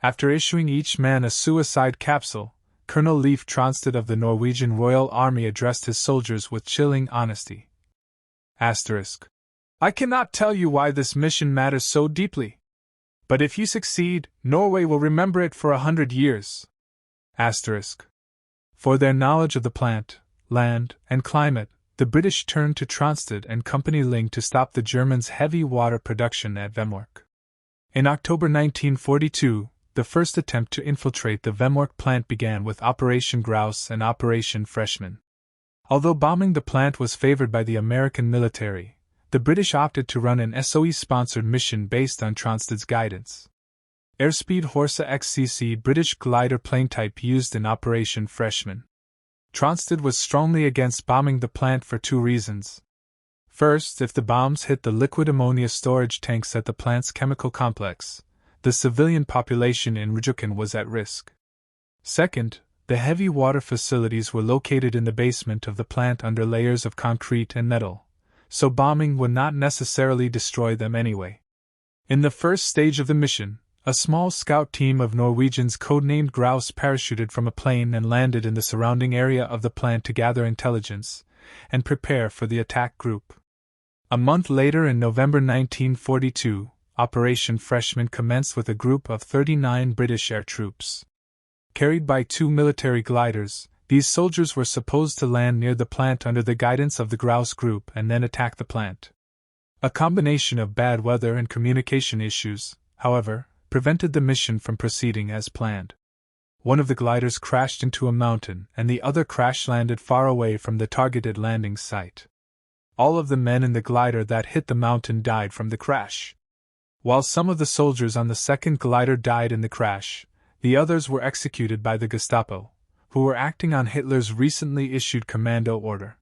After issuing each man a suicide capsule, Colonel Leif Tronstad of the Norwegian Royal Army addressed his soldiers with chilling honesty. I cannot tell you why this mission matters so deeply. But if you succeed, Norway will remember it for 100 years. For their knowledge of the plant, land, and climate, the British turned to Tronstad and Company Ling to stop the Germans' heavy water production at Vemork. In October 1942, the first attempt to infiltrate the Vemork plant began with Operation Grouse and Operation Freshman. Although bombing the plant was favored by the American military, the British opted to run an SOE-sponsored mission based on Tronstad's guidance. Airspeed Horsa XCC British glider plane type used in Operation Freshman. Tronstad was strongly against bombing the plant for two reasons. First, if the bombs hit the liquid ammonia storage tanks at the plant's chemical complex, the civilian population in Rjukan was at risk. Second, the heavy water facilities were located in the basement of the plant under layers of concrete and metal, so bombing would not necessarily destroy them anyway. In the first stage of the mission, a small scout team of Norwegians codenamed Grouse parachuted from a plane and landed in the surrounding area of the plant to gather intelligence and prepare for the attack group. A month later, in November 1942, Operation Freshman commenced with a group of 39 British air troops. Carried by two military gliders, these soldiers were supposed to land near the plant under the guidance of the Grouse group and then attack the plant. A combination of bad weather and communication issues, however, prevented the mission from proceeding as planned. One of the gliders crashed into a mountain and the other crash-landed far away from the targeted landing site. All of the men in the glider that hit the mountain died from the crash. While some of the soldiers on the second glider died in the crash, the others were executed by the Gestapo, who were acting on Hitler's recently issued commando order.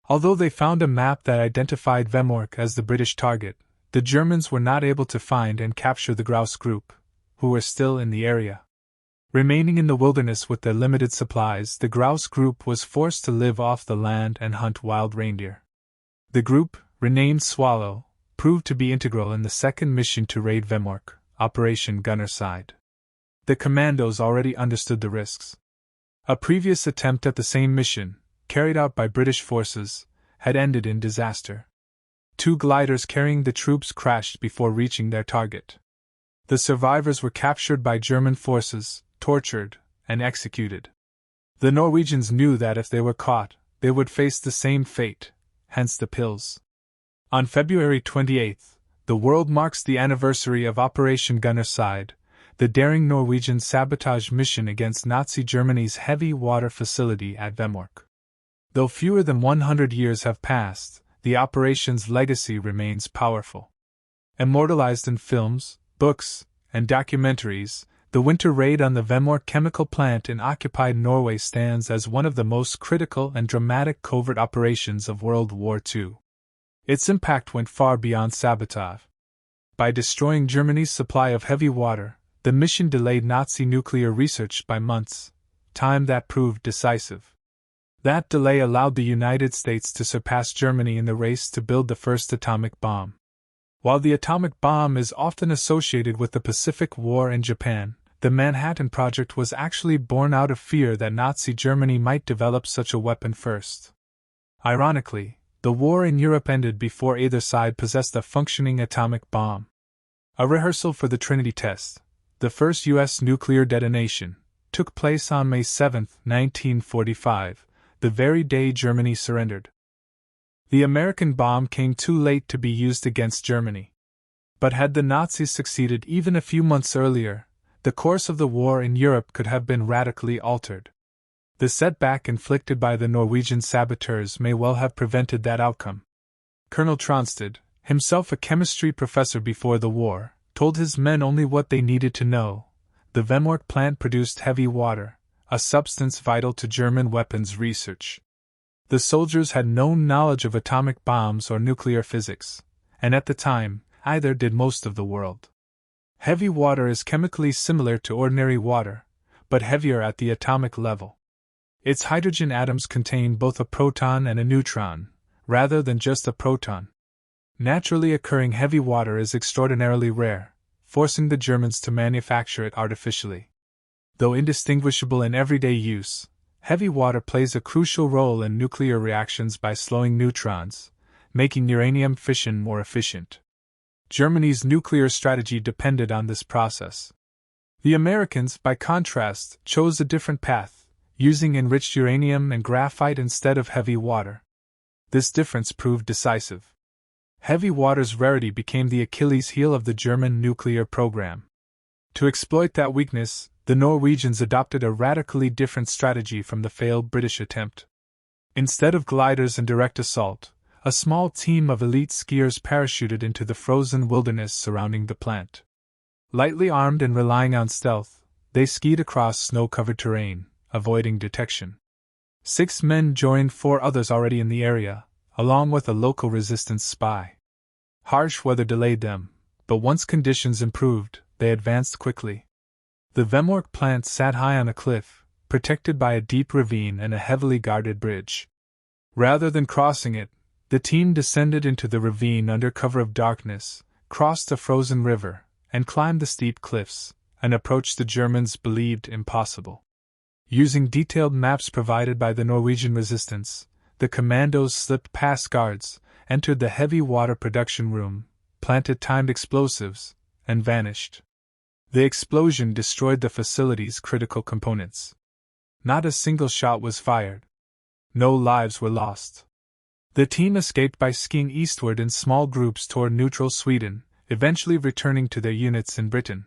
Although they found a map that identified Vemork as the British target, the Germans were not able to find and capture the Grouse group, who were still in the area. Remaining in the wilderness with their limited supplies, the Grouse group was forced to live off the land and hunt wild reindeer. The group, renamed Swallow, proved to be integral in the second mission to raid Vemork, Operation Gunnerside. The commandos already understood the risks. A previous attempt at the same mission, carried out by British forces, had ended in disaster. Two gliders carrying the troops crashed before reaching their target. The survivors were captured by German forces, tortured, and executed. The Norwegians knew that if they were caught, they would face the same fate, hence the pills. On February 28, the world marks the anniversary of Operation Gunnerside, the daring Norwegian sabotage mission against Nazi Germany's heavy water facility at Vemork. Though fewer than 100 years have passed, the operation's legacy remains powerful. Immortalized in films, books, and documentaries, the winter raid on the Vemork chemical plant in occupied Norway stands as one of the most critical and dramatic covert operations of World War II. Its impact went far beyond sabotage. By destroying Germany's supply of heavy water, the mission delayed Nazi nuclear research by months, time that proved decisive. That delay allowed the United States to surpass Germany in the race to build the first atomic bomb. While the atomic bomb is often associated with the Pacific War and Japan, the Manhattan Project was actually born out of fear that Nazi Germany might develop such a weapon first. Ironically, the war in Europe ended before either side possessed a functioning atomic bomb. A rehearsal for the Trinity test, the first U.S. nuclear detonation, took place on May 7, 1945, the very day Germany surrendered. The American bomb came too late to be used against Germany. But had the Nazis succeeded even a few months earlier, the course of the war in Europe could have been radically altered. The setback inflicted by the Norwegian saboteurs may well have prevented that outcome. Colonel Tronstad, himself a chemistry professor before the war, told his men only what they needed to know. The Vemork plant produced heavy water, a substance vital to German weapons research. The soldiers had no knowledge of atomic bombs or nuclear physics, and at the time, either did most of the world. Heavy water is chemically similar to ordinary water, but heavier at the atomic level. Its hydrogen atoms contain both a proton and a neutron, rather than just a proton. Naturally occurring heavy water is extraordinarily rare, forcing the Germans to manufacture it artificially. Though indistinguishable in everyday use, heavy water plays a crucial role in nuclear reactions by slowing neutrons, making uranium fission more efficient. Germany's nuclear strategy depended on this process. The Americans, by contrast, chose a different path, using enriched uranium and graphite instead of heavy water. This difference proved decisive. Heavy water's rarity became the Achilles heel of the German nuclear program. To exploit that weakness, the Norwegians adopted a radically different strategy from the failed British attempt. Instead of gliders and direct assault, a small team of elite skiers parachuted into the frozen wilderness surrounding the plant. Lightly armed and relying on stealth, they skied across snow-covered terrain, avoiding detection. 6 men joined 4 others already in the area, along with a local resistance spy. Harsh weather delayed them, but once conditions improved, they advanced quickly. The Vemork plant sat high on a cliff, protected by a deep ravine and a heavily guarded bridge. Rather than crossing it, the team descended into the ravine under cover of darkness, crossed a frozen river, and climbed the steep cliffs, an approach the Germans believed impossible. Using detailed maps provided by the Norwegian resistance, the commandos slipped past guards, entered the heavy water production room, planted timed explosives, and vanished. The explosion destroyed the facility's critical components. Not a single shot was fired. No lives were lost. The team escaped by skiing eastward in small groups toward neutral Sweden, eventually returning to their units in Britain.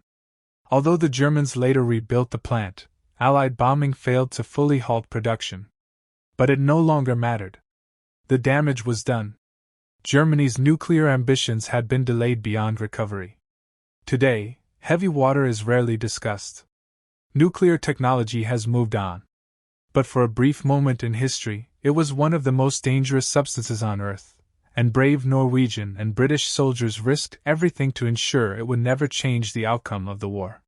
Although the Germans later rebuilt the plant, Allied bombing failed to fully halt production. But it no longer mattered. The damage was done. Germany's nuclear ambitions had been delayed beyond recovery. Today, heavy water is rarely discussed. Nuclear technology has moved on. But for a brief moment in history, it was one of the most dangerous substances on Earth, and brave Norwegian and British soldiers risked everything to ensure it would never change the outcome of the war.